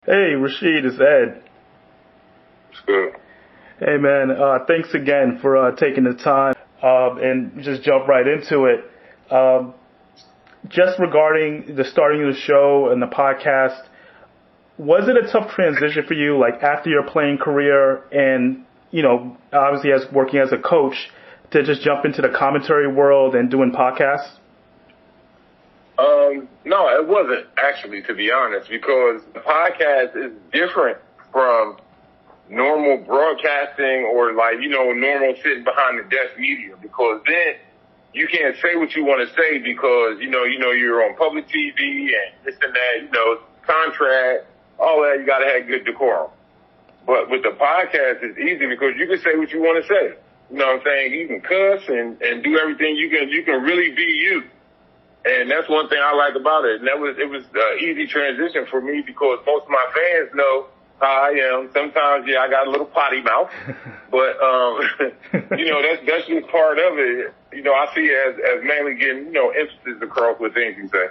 Hey, Rasheed, it's Ed. It's good. Hey, man, thanks again for taking the time and just jump right into it. Just regarding the starting of the show and the podcast, was it a tough transition for you, like after your playing career and, you know, obviously as working as a coach, to just jump into the commentary world and doing podcasts? No, it wasn't actually, to be honest, because the podcast is different from normal broadcasting or normal sitting behind the desk media, because then you can't say what you want to say because, you're on public TV and this and that, contract, all that, you got to have good decorum. But with the podcast, it's easy because you can say what you want to say. You know what I'm saying? You can cuss and do everything. You can really be you. And that's one thing I like about it. And it was an easy transition for me because most of my fans know how I am. Sometimes, I got a little potty mouth, but, that's just part of it. I see it as mainly getting, emphasis across what things you say.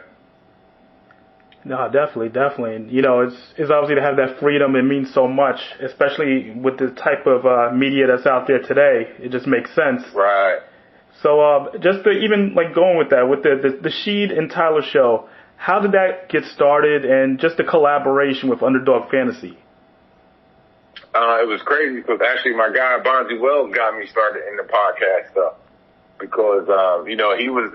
No, definitely. And, it's obviously to have that freedom. It means so much, especially with the type of media that's out there today. It just makes sense. Right. So just to even going with that, with the Sheed and Tyler show, how did that get started, and just the collaboration with Underdog Fantasy? It was crazy because actually my guy Bonzi Wells got me started in the podcast stuff because, he was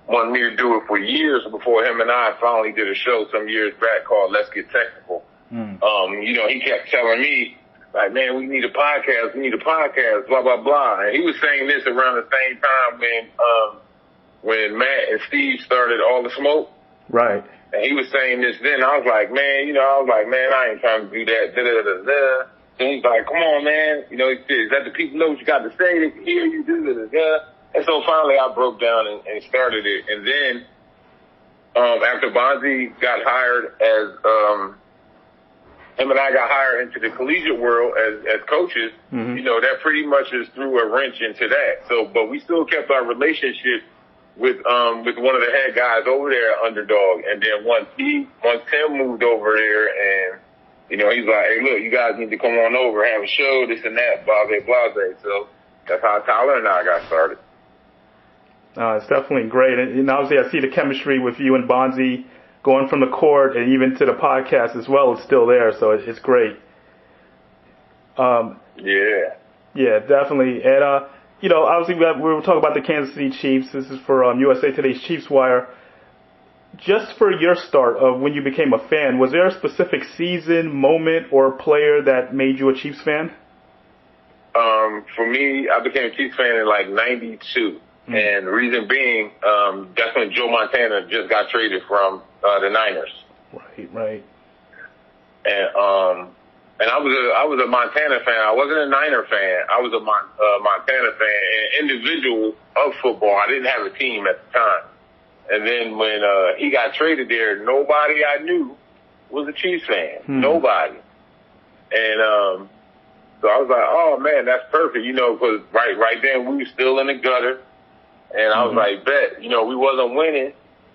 wanting me to do it for years before him and I finally did a show some years back called Let's Get Technical. He kept telling me, like, man, we need a podcast, blah, blah, blah. And he was saying this around the same time when Matt and Steve started All the Smoke. Right. And he was saying this then. I was like, man, I ain't trying to do that. Da-da-da-da-da. And he's like, come on, man. He said, let the people know what you got to say. They can hear you. Da-da-da-da. And so finally I broke down and started it. And then after Bonzi got hired as him and I got hired into the collegiate world as coaches, that pretty much just threw a wrench into that. So, but we still kept our relationship with one of the head guys over there at Underdog. And then once Tim moved over there and, he's like, hey, look, you guys need to come on over, have a show, this and that, blase, blase. So that's how Tyler and I got started. It's definitely great. And obviously I see the chemistry with you and Bonzi going from the court and even to the podcast as well. It's still there, so it's great. Yeah, definitely. And, obviously we were talking about the Kansas City Chiefs. This is for USA Today's Chiefs Wire. Just for your start of when you became a fan, was there a specific season, moment, or player that made you a Chiefs fan? For me, I became a Chiefs fan in 92. And the reason being, that's when Joe Montana just got traded from the Niners. Right. And I was a Montana fan. I wasn't a Niner fan. I was a Montana fan and individual of football. I didn't have a team at the time. And then when he got traded there, nobody I knew was a Chiefs fan. Nobody. And so I was like, oh man, that's perfect, because right then we were still in the gutter. And I was like, bet, we wasn't winning.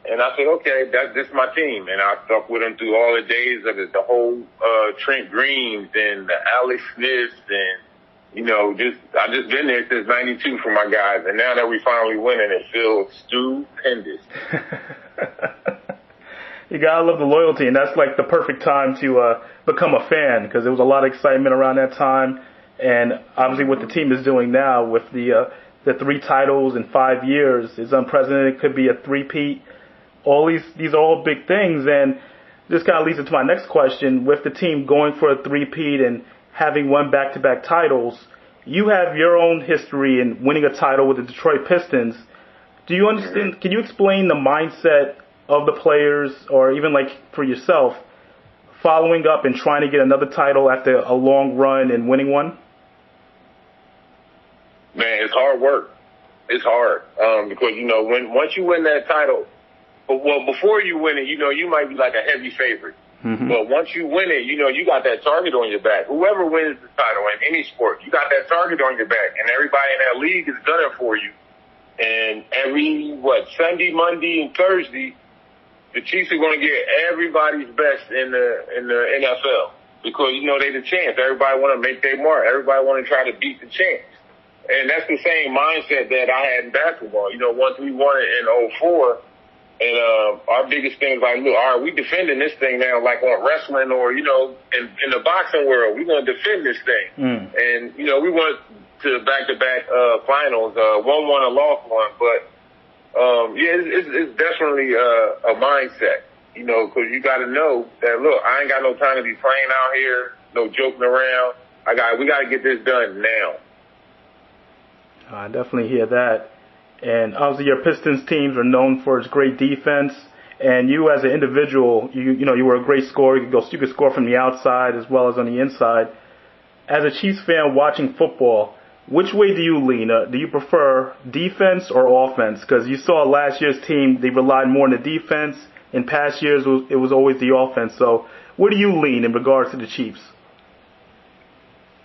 And I said, okay, this is my team. And I stuck with them through all the days of it, the whole Trent Greens and the Alex Smiths and, I just been there since 92 for my guys. And now that we finally winning, it feels stupendous. You gotta love the loyalty, and that's the perfect time to become a fan, because there was a lot of excitement around that time. And obviously what the team is doing now with the 3 titles in 5 years is unprecedented. It could be a three-peat. These are all big things, and this kind of leads into my next question. With the team going for a three-peat and having won back-to-back titles, you have your own history in winning a title with the Detroit Pistons. Do you understand? Can you explain the mindset of the players, or even for yourself, following up and trying to get another title after a long run and winning one? Man, it's hard work. It's hard because once you win that title, well, before you win it, you might be like a heavy favorite. But once you win it, you got that target on your back. Whoever wins the title in any sport, you got that target on your back, and everybody in that league is gunning for you. And every Sunday, Monday, and Thursday, the Chiefs are going to get everybody's best in the NFL because, you know, they the champs. Everybody want to make their mark. Everybody want to try to beat the champs. And that's the same mindset that I had in basketball. You know, once we won it in '04, and our biggest thing is like, look, all right, we defending this thing now like on wrestling or, you know, in the boxing world, we're going to defend this thing. And, you know, we went to back-to-back finals, won one and lost one. But, yeah, it's definitely a mindset, you know, because you got to know that, look, I ain't got no time to be playing out here, no joking around. We got to get this done now. I definitely hear that. And obviously your Pistons teams are known for its great defense. And you as an individual, you were a great scorer. You could score from the outside as well as on the inside. As a Chiefs fan watching football, which way do you lean? Do you prefer defense or offense? Because you saw last year's team, they relied more on the defense. In past years, it was always the offense. So where do you lean in regards to the Chiefs?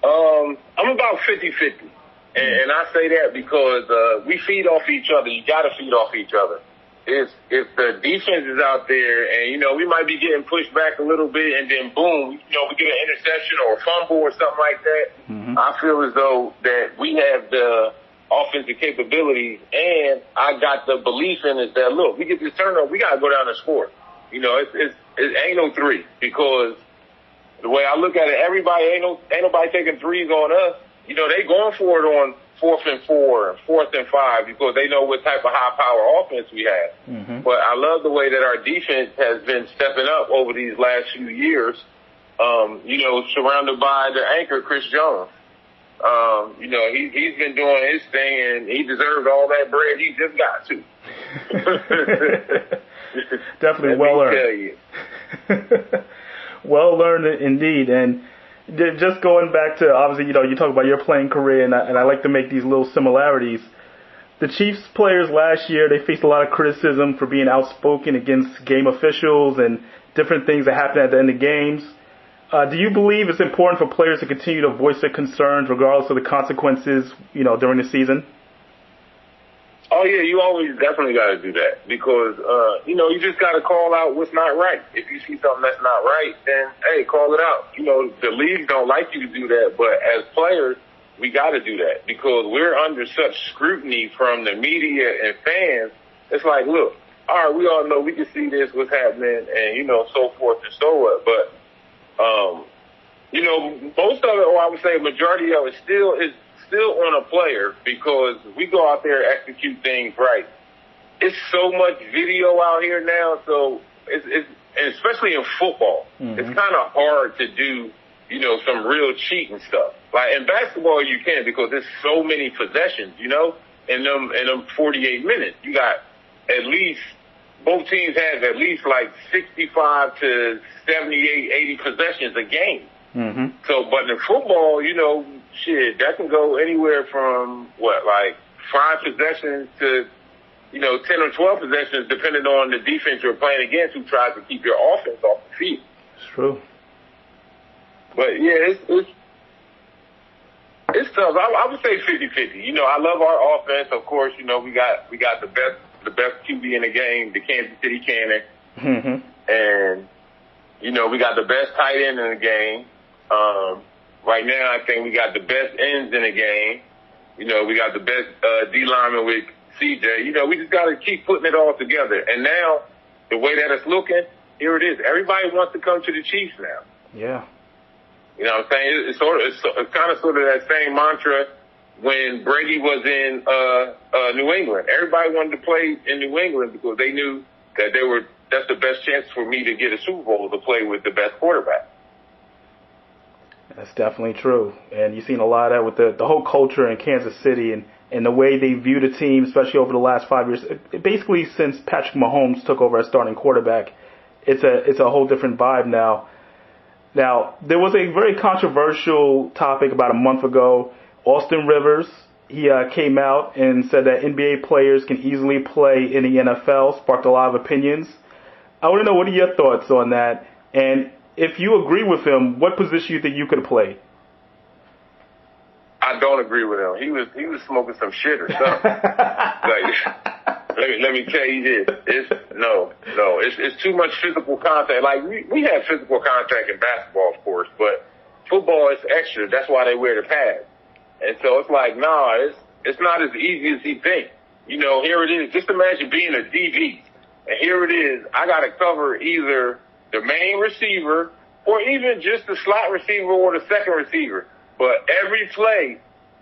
I'm about 50-50. And I say that because we feed off each other. You got to feed off each other. If the defense is out there and, you know, we might be getting pushed back a little bit and then boom, you know, we get an interception or a fumble or something like that, I feel as though that we have the offensive capabilities and I got the belief in it that, look, we get this turnover, we got to go down and score. You know, it ain't no three because the way I look at it, ain't nobody taking threes on us. You know, they going for it on 4th and 4, 4th and 5 because they know what type of high-power offense we have. But I love the way that our defense has been stepping up over these last few years, you know, surrounded by the anchor, Chris Jones. You know, he's been doing his thing, and he deserves all that bread he just got, too. Definitely well earned. Well earned indeed. And just going back to, obviously, you know, you talk about your playing career, and I like to make these little similarities. The Chiefs players last year, they faced a lot of criticism for being outspoken against game officials and different things that happen at the end of games. Do you believe it's important for players to continue to voice their concerns regardless of the consequences, you know, during the season? Oh, yeah, you always definitely got to do that because, you know, you just got to call out what's not right. If you see something that's not right, then, hey, call it out. You know, the league don't like you to do that, but as players, we got to do that because we're under such scrutiny from the media and fans. It's like, look, all right, we all know we can see this, what's happening, and, you know, so forth and so on. But, you know, most of it, or I would say majority of it still on a player because we go out there and execute things right. It's so much video out here now, so it's and especially in football, it's kind of hard to do, you know, some real cheating stuff. Like in basketball, you can because there's so many possessions, you know, in them 48 minutes. You got at least both teams have at least like 65 to 78, 80 possessions a game. So, but in football, you know, shit, that can go anywhere from like 5 possessions to, you know, 10 or 12 possessions, depending on the defense you're playing against, who tries to keep your offense off the field. It's true. But yeah, it's tough. I would say 50-50. You know, I love our offense. Of course, you know, we got the best QB in the game, the Kansas City Cannon, and you know, we got the best tight end in the game. Right now, I think we got the best ends in the game. You know, we got the best D lineman with CJ. You know, we just got to keep putting it all together. And now, the way that it's looking, here it is. Everybody wants to come to the Chiefs now. Yeah. You know what I'm saying? It's kind of sort of that same mantra when Brady was in New England. Everybody wanted to play in New England because they knew that that's the best chance for me to get a Super Bowl, to play with the best quarterback. That's definitely true. And you've seen a lot of that with the whole culture in Kansas City and the way they view the team, especially over the last 5 years. Basically, since Patrick Mahomes took over as starting quarterback, it's a whole different vibe now. Now, there was a very controversial topic about a month ago. Austin Rivers, he came out and said that NBA players can easily play in the NFL, sparked a lot of opinions. I want to know, what are your thoughts on that? And if you agree with him, what position you think you could have played? I don't agree with him. He was smoking some shit or something. Like, Let me tell you this. It's too much physical contact. Like we have physical contact in basketball, of course, but football is extra. That's why they wear the pads. And so it's like, it's not as easy as you think. You know, here it is. Just imagine being a DB, and here it is. I got to cover either the main receiver or even just the slot receiver or the second receiver. But every play,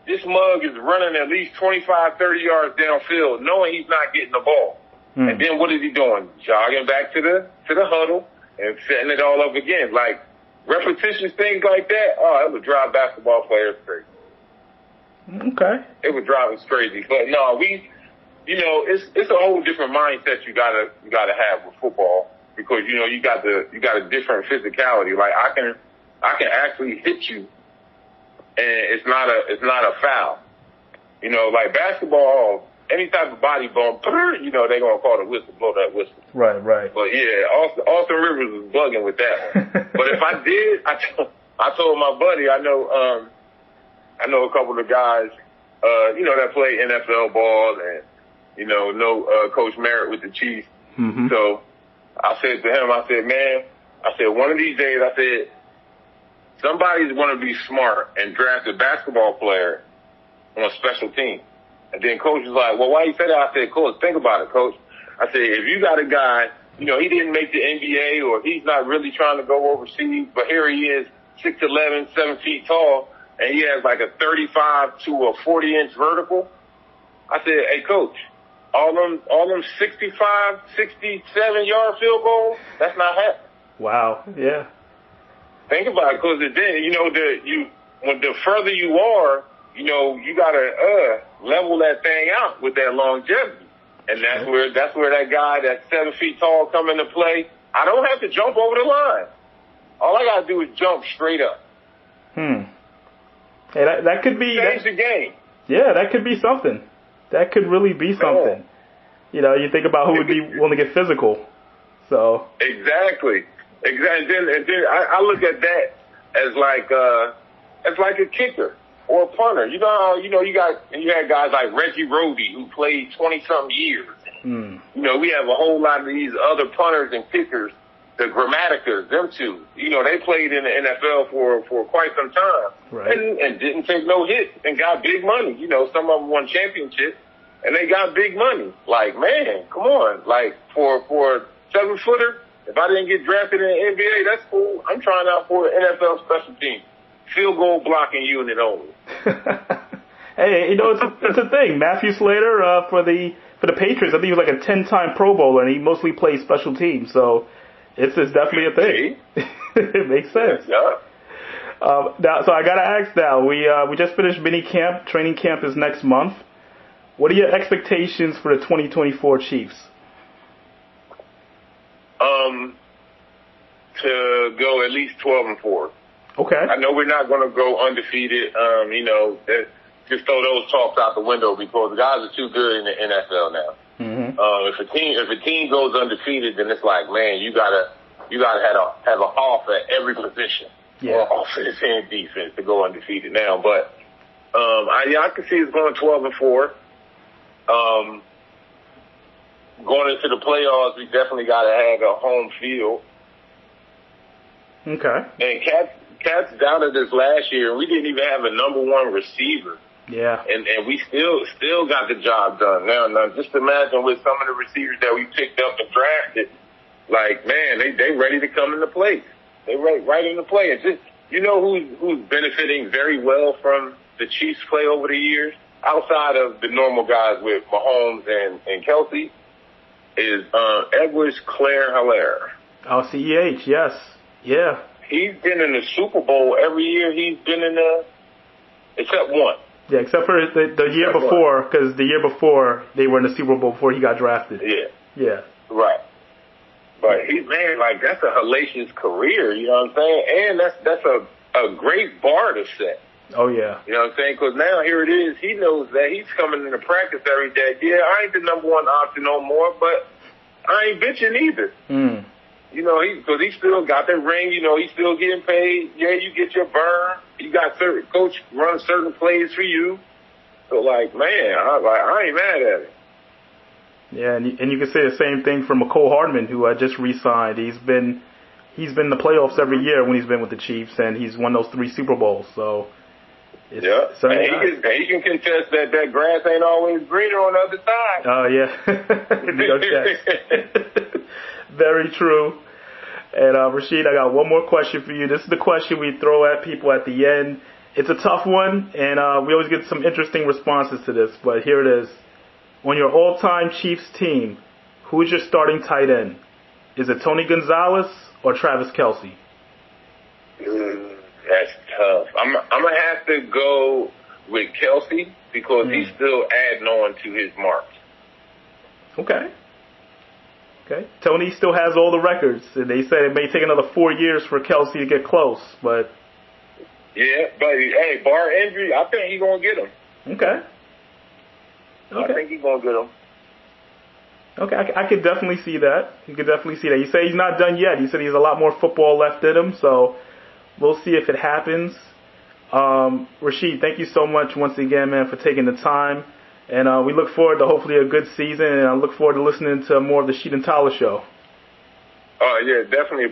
this mug is running at least 25, 30 yards downfield, knowing he's not getting the ball. And then what is he doing? Jogging back to the huddle and setting it all up again. Like repetitions, things like that. Oh, it would drive basketball players crazy. Okay. It would drive us crazy. But no, it's a whole different mindset you gotta have with football, because you got a different physicality. Like I can actually hit you, and it's not a foul. You know, like basketball, any type of body bump, they're gonna call the whistle, blow that whistle. Right. But yeah, Austin Rivers was bugging with that one. But if I did, I told my buddy, I know a couple of guys, that play NFL ball, and know Coach Merritt with the Chiefs. Mm-hmm. So I said to him, man, one of these days, somebody's going to be smart and draft a basketball player on a special team. And then Coach was like, well, why you say that? I said, Coach, think about it, Coach. I said, if you got a guy, he didn't make the NBA, or he's not really trying to go overseas, but here he is, 6'11", 7 feet tall, and he has like a 35 to a 40-inch vertical. I said, hey, Coach, all them 65, 67-yard field goals, that's not happening. Wow, yeah. Think about it, because then, when the further you are, you gotta level that thing out with that longevity. And that's where that guy that's 7 feet tall come into play. I don't have to jump over the line. All I gotta do is jump straight up. Hey, that could be change the game. Yeah, that could be something. That could really be something. You think about who would be willing to get physical. So exactly. And then I look at that as like a kicker or a punter. You had guys like Reggie Roby who played 20-something years. We have a whole lot of these other punters and kickers, the Grammaticas, them two. They played in the NFL for quite some time, right, and didn't take no hit and got big money. Some of them won championships and they got big money. Like, man, come on. Like for a 7-footer, if I didn't get drafted in the NBA, that's cool. I'm trying out for an NFL special team. Field goal blocking unit only. Hey, it's a thing. Matthew Slater for the Patriots, I think he was like a 10-time Pro Bowler, and he mostly plays special teams. So it's definitely a thing. It makes sense. Yeah. Now, so I gotta ask now. We just finished mini camp. Training camp is next month. What are your expectations for the 2024 Chiefs? To go at least 12-4. Okay. I know we're not going to go undefeated. Just throw those talks out the window, because the guys are too good in the NFL now. Mm-hmm. If a team goes undefeated, then it's like, man, you gotta have an off at every position, or offense and defense, to go undefeated now. But I can see it's going 12-4. Going into the playoffs, we definitely got to have a home field. Okay. And Cats doubted us last year, and we didn't even have a number one receiver. Yeah. And we still got the job done. Now just imagine with some of the receivers that we picked up and drafted, like, man, they ready to come into play. They right into play. And just, who's benefiting very well from the Chiefs' play over the years, outside of the normal guys with Mahomes and Kelsey, is Edwards-Helaire. Oh, CEH, yes. Yeah. He's been in the Super Bowl every year. He's been in except one. Yeah, except for the year before, because the year before they were in the Super Bowl before he got drafted. Yeah. Right. But that's a hellacious career, you know what I'm saying? And that's a great bar to set. Oh, yeah. You know what I'm saying? Because now here it is. He knows that he's coming into practice every day. Yeah, I ain't the number one option no more, but I ain't bitching either. Because he still got that ring. He's still getting paid. Yeah, you get your burn. You got coach runs certain plays for you. So, man, I ain't mad at it. Yeah, and you can say the same thing for McCole Hardman, who just re-signed. He's been in the playoffs every year when he's been with the Chiefs, and he's won those 3 Super Bowls. So, and he can contest that grass ain't always greener on the other side. Oh yeah, New York Jets. Very true. And Rasheed, I got one more question for you. This is the question we throw at people at the end. It's a tough one, and we always get some interesting responses to this. But here it is. On your all-time Chiefs team, who is your starting tight end? Is it Tony Gonzalez or Travis Kelce? That's tough. I'm gonna have to go with Kelce because he's still adding on to his marks. Okay. Tony still has all the records, and they said it may take another 4 years for Kelce to get close, but. Yeah, but hey, bar injury, I think he's gonna get him. Okay. I think he's gonna get him. Okay, I could definitely see that. You could definitely see that. You say he's not done yet. He said he's a lot more football left in him, so we'll see if it happens. Rasheed, thank you so much once again, man, for taking the time. And we look forward to hopefully a good season, and I look forward to listening to more of the Sheet and Tyler Show. Oh, yeah, definitely.